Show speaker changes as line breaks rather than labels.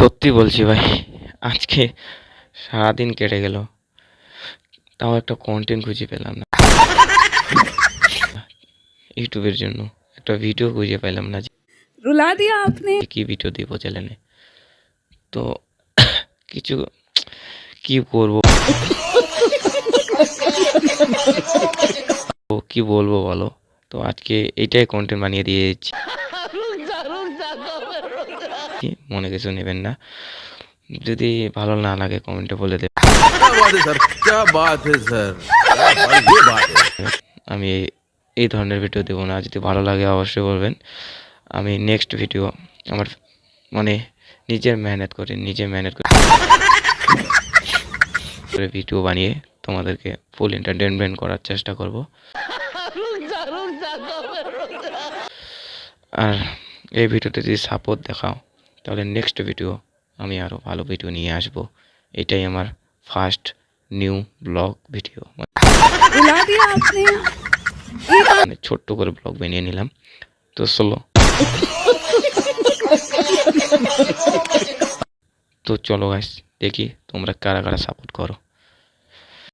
সত্যি বলছি ভাই, আজকে সারাদিন কেটে গেল, তাও একটা কন্টেন্ট খুঁজে পেলাম না ইউটিউবের জন্য। একটা ভিডিও খুঁজে পেলাম না যে
रुला दिया आपने।
কি ভিডিও দিব চ্যানেলে। তো কিছু কি করব, কি বলবো বলো। তো আজকে এইটাই কন্টেন্ট বানিয়ে দিয়েছি, মনে কিছু নেবেন না। যদি ভালো না লাগে কমেন্টে বলে দেবেন।
क्या बात है सर, ये बात है।
আমি এই ধরনের ভিডিও দেবো না। যদি ভালো লাগে অবশ্যই বলবেন। আমি নেক্সট ভিডিও আমার মানে নিজে মেহনত করে ভিডিও বানিয়ে তোমাদেরকে ফুল এন্টারটেনমেন্ট করার চেষ্টা করব। আর এই ভিডিওতে যদি সাপোর্ট দেখাও তাহলে নেক্সট ভিডিও আমি আরও ভালো ভিডিও নিয়ে আসব। এটাই আমার ফার্স্ট নিউ ব্লগ ভিডিও,
रुला दिया आपने।
মানে ছোট্ট করে ব্লগ বানিয়ে নিলাম। তো চলো তো চলো গাইস, দেখি তোমরা কারা কারা সাপোর্ট করো।